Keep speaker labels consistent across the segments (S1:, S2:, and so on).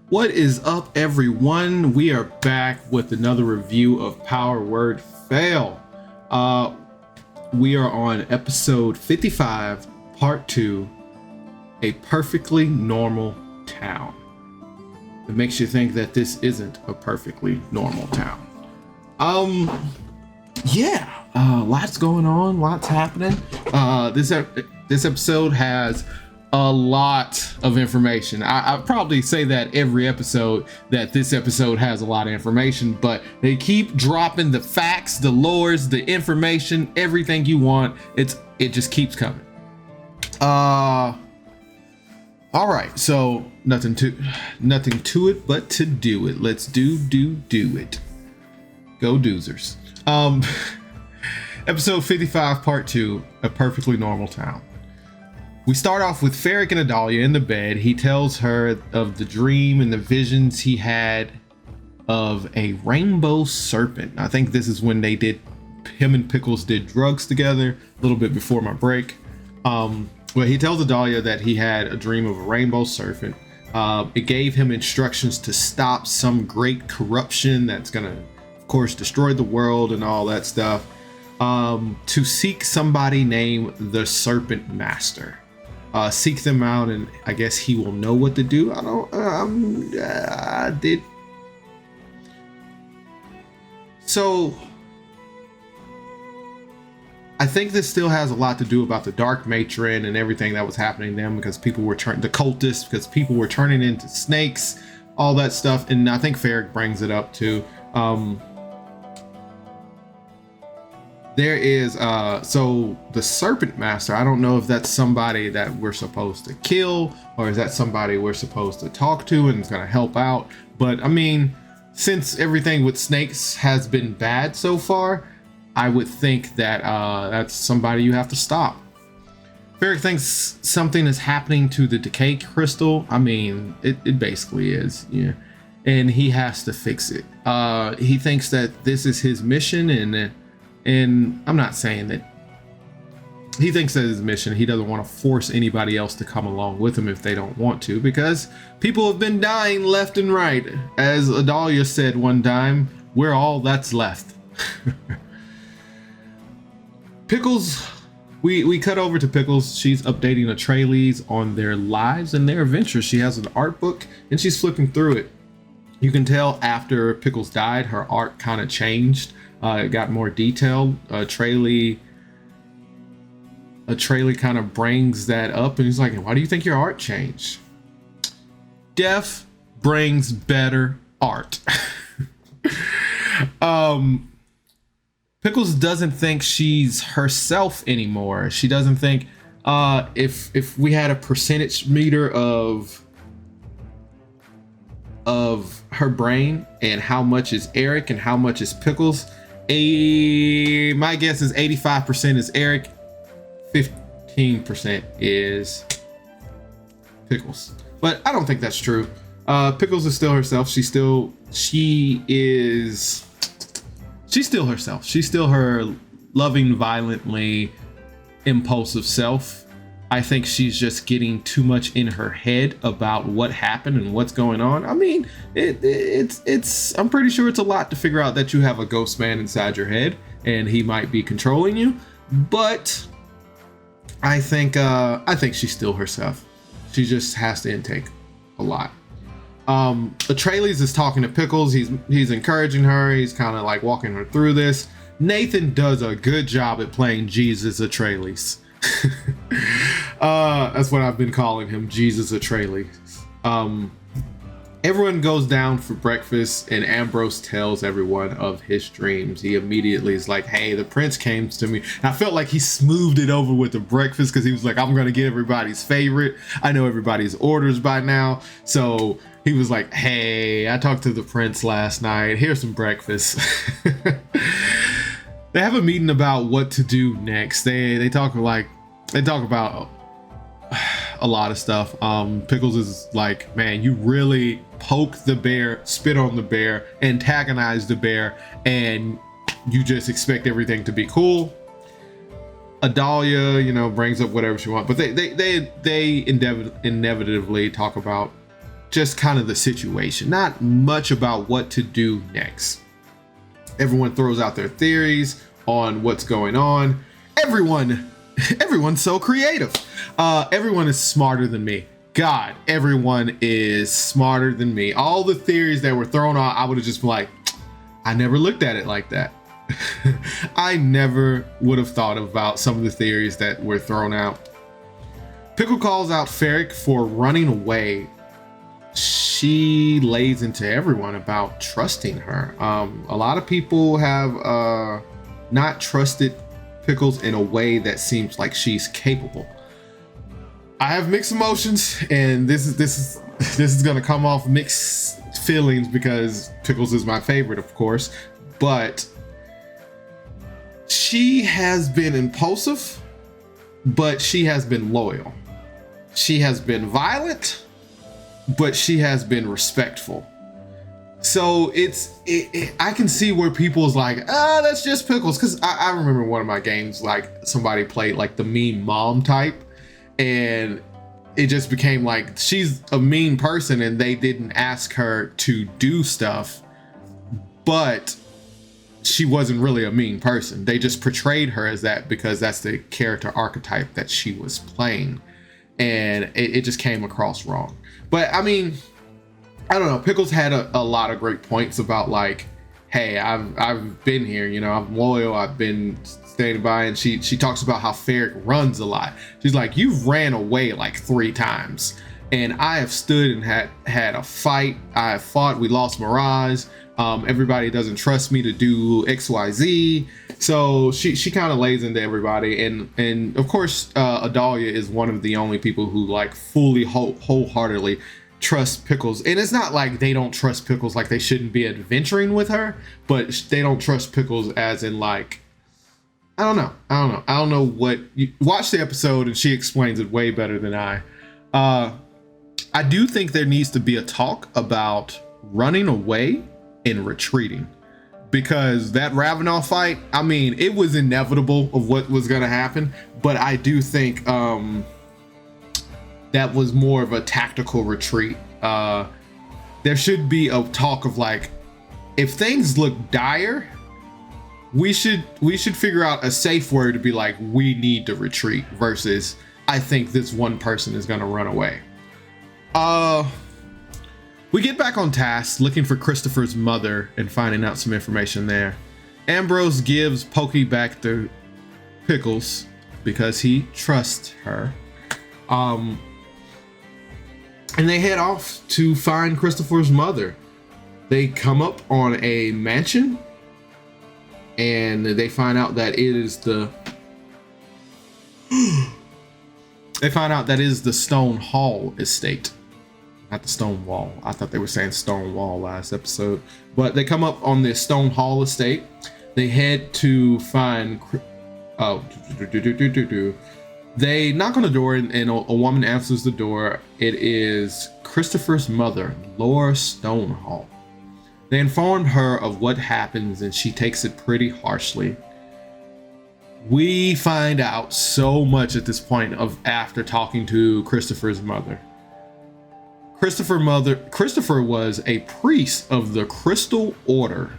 S1: What is up, everyone? We are back with another review of Power Word Fail. We are on episode 55, part 2, A Perfectly Normal Town. It makes you think that this isn't a perfectly normal town. Lots going on, lots happening. This episode has a lot of information. I probably say that every episode, that this episode has a lot of information, but they keep dropping the facts, the lores, the information, everything you want. It just keeps coming. All right, so nothing to it but to do it. Let's do it. Go Doozers. Episode 55, part 2, A Perfectly Normal Town. We start off with Ferric and Adalia in the bed. He tells her of the dream and the visions he had of a rainbow serpent. I think this is when him and Pickles did drugs together, a little bit before my break. Well, he tells Adalia that he had a dream of a rainbow serpent. It gave him instructions to stop some great corruption that's gonna, of course, destroy the world and all that stuff. To seek somebody named the Serpent Master. Seek them out, and I guess he will know what to do. So I think this still has a lot to do about the Dark Matron and everything that was happening to them, because people were the cultists, because people were turning into snakes, all that stuff. And I think Ferric brings it up too. There is so the Serpent Master, I don't know if that's somebody that we're supposed to kill, or is that somebody we're supposed to talk to and is going to help out. But I mean, since everything with snakes has been bad so far, I would think that that's somebody you have to stop. Ferric thinks something is happening to the decay crystal. I mean, it basically is, yeah. And he has to fix it. He thinks that this is his mission, and I'm not saying that he thinks that his mission, he doesn't want to force anybody else to come along with him if they don't want to, because people have been dying left and right. As Adalia said one time, we're all that's left. Pickles, we cut over to Pickles. She's updating the Traileys on their lives and their adventures. She has an art book and she's flipping through it. You can tell after Pickles died, her art kind of changed. It got more detailed. A Trailey kind of brings that up, and he's like, "Why do you think your art changed?" Death brings better art. Pickles doesn't think she's herself anymore. She doesn't think if we had a percentage meter of her brain and how much is Eric and how much is Pickles. My guess is 85% is Eric, 15% is Pickles. But I don't think that's true. Pickles is still herself. She's still herself. She's still her loving, violently impulsive self. I think she's just getting too much in her head about what happened and what's going on. I mean, I'm pretty sure it's a lot to figure out that you have a ghost man inside your head and he might be controlling you. But I think she's still herself. She just has to intake a lot. Atreides is talking to Pickles. He's encouraging her. He's kind of like walking her through this. Nathan does a good job at playing Jesus Atreides. That's what I've been calling him, Jesus Atreides. Everyone goes down for breakfast, and Ambrose tells everyone of his dreams. He immediately is like, "Hey, the prince came to me." And I felt like he smoothed it over with the breakfast, because he was like, "I'm gonna get everybody's favorite. I know everybody's orders by now." So he was like, "Hey, I talked to the prince last night. Here's some breakfast." They have a meeting about what to do next. They talk about a lot of stuff. Pickles is like, "Man, you really poke the bear, spit on the bear, antagonize the bear, and you just expect everything to be cool." Adalia, brings up whatever she wants, but they inevitably talk about just kind of the situation, not much about what to do next. Everyone throws out their theories on what's going on. Everyone's so creative. Everyone is smarter than me. God, everyone is smarter than me. All the theories that were thrown out, I would have just been like, I never looked at it like that. I never would have thought about some of the theories that were thrown out. Pickle calls out Ferric for running away. She lays into everyone about trusting her. A lot of people have not trusted Pickles in a way that seems like she's capable. I have mixed emotions, and this is gonna come off mixed feelings because Pickles is my favorite, of course, but she has been impulsive, but she has been loyal. She has been violent, but she has been respectful. So I can see where people's like, that's just Pickles. Because I remember one of my games, like somebody played like the mean mom type, and it just became like she's a mean person and they didn't ask her to do stuff, but she wasn't really a mean person. They just portrayed her as that because that's the character archetype that she was playing, and it just came across wrong. But I mean, I don't know. Pickles had a lot of great points about like, hey, I've been here, you know, I'm loyal, I've been standing by, and she talks about how Ferric runs a lot. She's like, you've ran away like 3 times, and I have stood and had a fight. I have fought. We lost Mirage. Everybody doesn't trust me to do XYZ. So she kind of lays into everybody, and of course Adalia is one of the only people who like fully wholeheartedly trust Pickles. And it's not like they don't trust Pickles like they shouldn't be adventuring with her, but they don't trust Pickles as in like, I don't know what you watch the episode and she explains it way better than I do think there needs to be a talk about running away and retreating, because that Ravenel fight, I mean, it was inevitable of what was going to happen, but I do think that was more of a tactical retreat. There should be a talk of like, if things look dire, we should figure out a safe word to be like, we need to retreat, versus I think this one person is going to run away. We get back on task looking for Christopher's mother and finding out some information there. Ambrose gives Pokey back to Pickles because he trusts her. And they head off to find Christopher's mother. They come up on a mansion and they find out that it is the Stone Hall estate. Not the Stone Wall. I thought they were saying Stone Wall last episode. But they come up on this Stone Hall estate. They head to find... They knock on the door and a woman answers the door. It is Christopher's mother, Laura Stonehall. They informed her of what happens and she takes it pretty harshly. We find out so much at this point after talking to Christopher's mother. Christopher was a priest of the Crystal Order.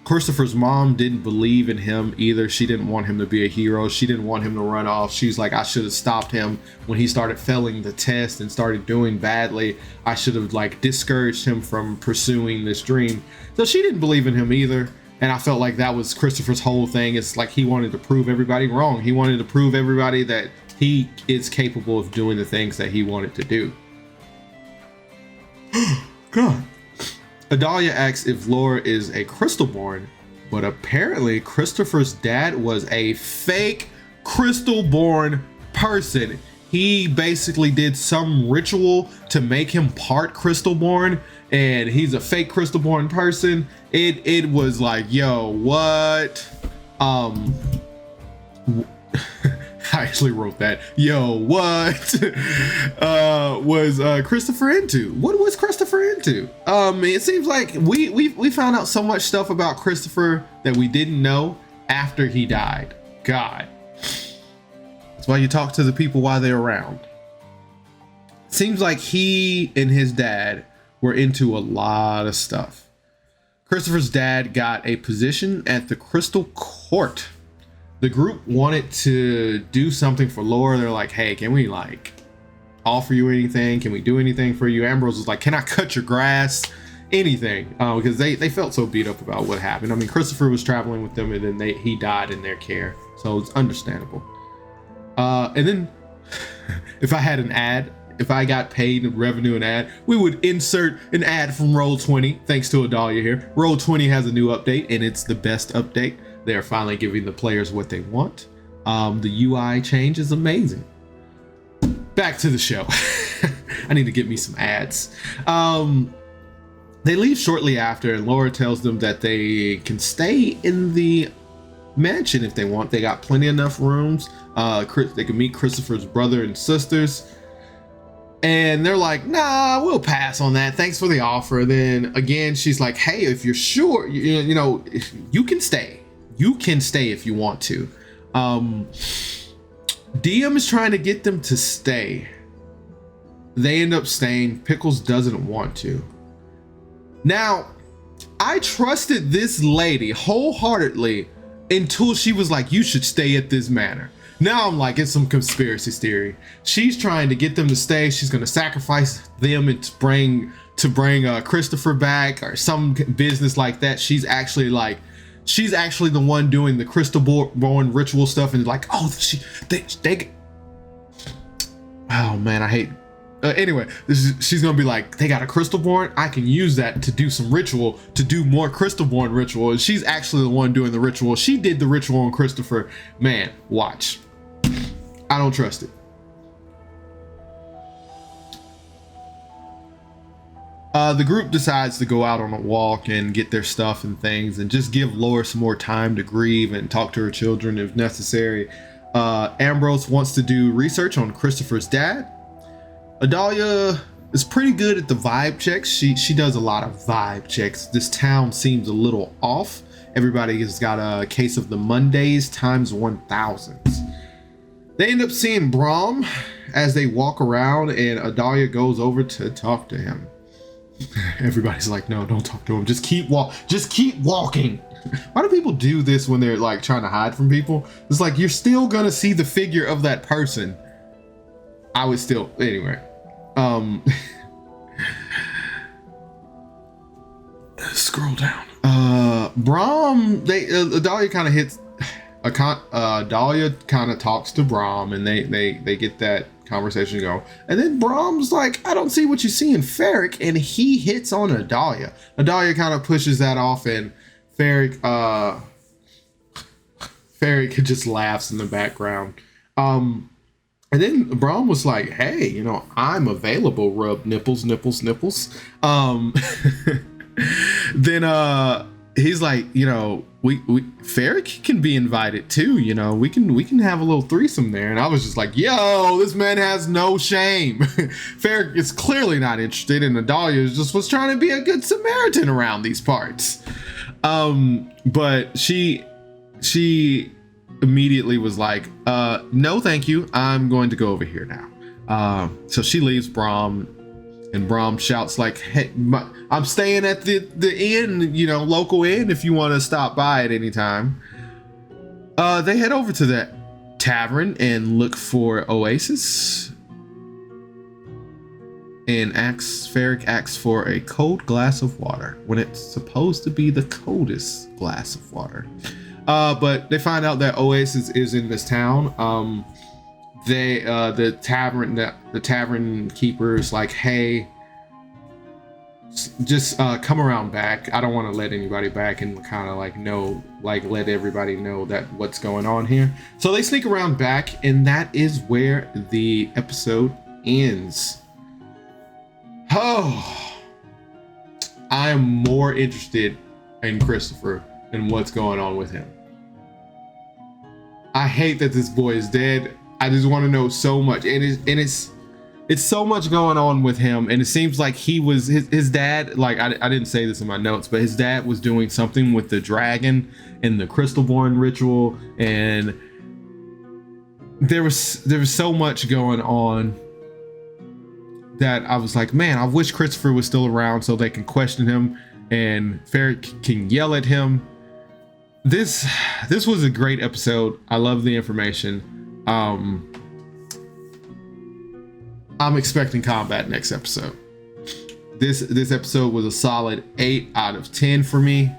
S1: Christopher's mom didn't believe in him either. She didn't want him to be a hero. She didn't want him to run off. She's like, I should have stopped him when he started failing the test and started doing badly. I should have like discouraged him from pursuing this dream. So she didn't believe in him either. And I felt like that was Christopher's whole thing. It's like he wanted to prove everybody wrong. He wanted to prove everybody that he is capable of doing the things that he wanted to do. God. Adalia asks if Laura is a Crystalborn, but apparently Christopher's dad was a fake Crystalborn person. He basically did some ritual to make him part Crystalborn, and he's a fake Crystalborn person. It was like, yo, what? I actually wrote that. Yo, what was Christopher into? What was Christopher into? It seems like we found out so much stuff about Christopher that we didn't know after he died. God. That's why you talk to the people while they're around. Seems like he and his dad were into a lot of stuff. Christopher's dad got a position at the Crystal Court. The group wanted to do something for Laura. They're like, hey, can we like offer you anything? Can we do anything for you? Ambrose was like, can I cut your grass? Anything, because they felt so beat up about what happened. I mean, Christopher was traveling with them, and then he died in their care, so it's understandable. And then if I had an ad, if I got paid in revenue and ad, we would insert an ad from Roll20. Thanks to Adalia here. Roll20 has a new update, and it's the best update. They are finally giving the players what they want. The UI change is amazing. Back to the show. I need to get me some ads. They leave shortly after, and Laura tells them that they can stay in the mansion if they want. They got plenty enough rooms. They can meet Christopher's brother and sisters. And they're like, nah, we'll pass on that. Thanks for the offer. Then again, she's like, hey, if you're sure, you know, you can stay. You can stay if you want to. DM is trying to get them to stay. They end up staying. Pickles doesn't want to. Now, I trusted this lady wholeheartedly until she was like, you should stay at this manor. Now I'm like, it's some conspiracy theory. She's trying to get them to stay. She's going to sacrifice them and to bring Christopher back or some business like that. She's actually the one doing the crystal born ritual stuff, and like, oh, oh man, I hate. Anyway, she's gonna be like, they got a crystal born. I can use that to do some ritual, to do more crystal born ritual. And she's actually the one doing the ritual. She did the ritual on Christopher. Man, watch. I don't trust it. The group decides to go out on a walk and get their stuff and things, and just give Laura some more time to grieve and talk to her children if necessary. Ambrose wants to do research on Christopher's dad. Adalia is pretty good at the vibe checks. She does a lot of vibe checks. This town seems a little off. Everybody has got a case of the Mondays times 1000s. They end up seeing Brahm as they walk around, and Adalia goes over to talk to him. Everybody's like, no, don't talk to him. Just keep walking. Why do people do this when they're like trying to hide from people? It's like, you're still gonna see the figure of that person. I would still, anyway. Scroll down. Brahm, Adalia kind of hits. Adalia kind of talks to Brahm, and they get that conversation going. And then Brahm's like, I don't see what you see in Ferric, and he hits on Adalia. Adalia kind of pushes that off, and Ferric just laughs in the background. And then Brahm was like, hey, you know, I'm available, rub nipples. Then he's like, you know, we Ferric can be invited too, you know, we can have a little threesome there. And I was just like, yo, this man has no shame. Ferric is clearly not interested, and Adalia just was trying to be a good Samaritan around these parts. But she immediately was like, no thank you, I'm going to go over here now. So she leaves Brahm, and Brahm shouts like, hey, I'm staying at the inn, you know, local inn, if you want to stop by at any time. They head over to that tavern and look for Oasis, and Ferric asks for a cold glass of water when it's supposed to be the coldest glass of water. But they find out that Oasis is in this town. The tavern keeper is like, hey, just come around back. I don't want to let anybody back, and kind of like let everybody know that what's going on here. So they sneak around back, and that is where the episode ends. Oh, I am more interested in Christopher and what's going on with him. I hate that this boy is dead. I just want to know so much, and it's so much going on with him, and it seems like he was his dad. Like I didn't say this in my notes, but his dad was doing something with the dragon and the crystalborn ritual, and there was so much going on. that I was like, man, I wish Christopher was still around so they can question him and Ferret can yell at him. This was a great episode. I love the information. I'm expecting combat next episode. This episode was a solid 8 out of 10 for me.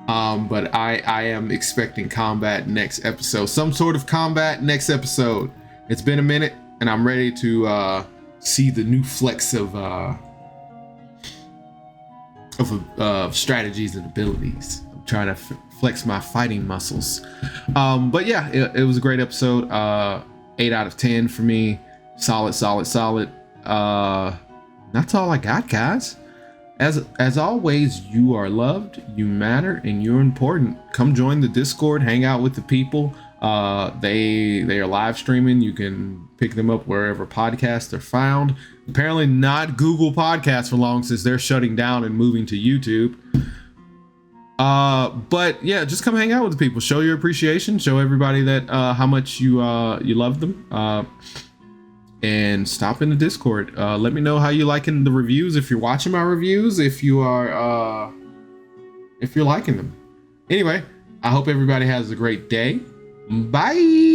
S1: But I am expecting combat next episode. Some sort of combat next episode. It's been a minute, and I'm ready to see the new flex of strategies and abilities. I'm trying to flex my fighting muscles. But yeah, it was a great episode. 8 out of 10 for me. Solid. That's all I got, guys. As always, you are loved, you matter, and you're important. Come join the Discord, hang out with the people. They are live streaming. You can pick them up wherever podcasts are found. Apparently not Google Podcasts for long, since they're shutting down and moving to YouTube. But yeah, just come hang out with the people. Show your appreciation. Show everybody that how much you love them. And stop in the Discord. Let me know how you liking the reviews. If you're watching my reviews, if you're liking them. Anyway, I hope everybody has a great day. Bye.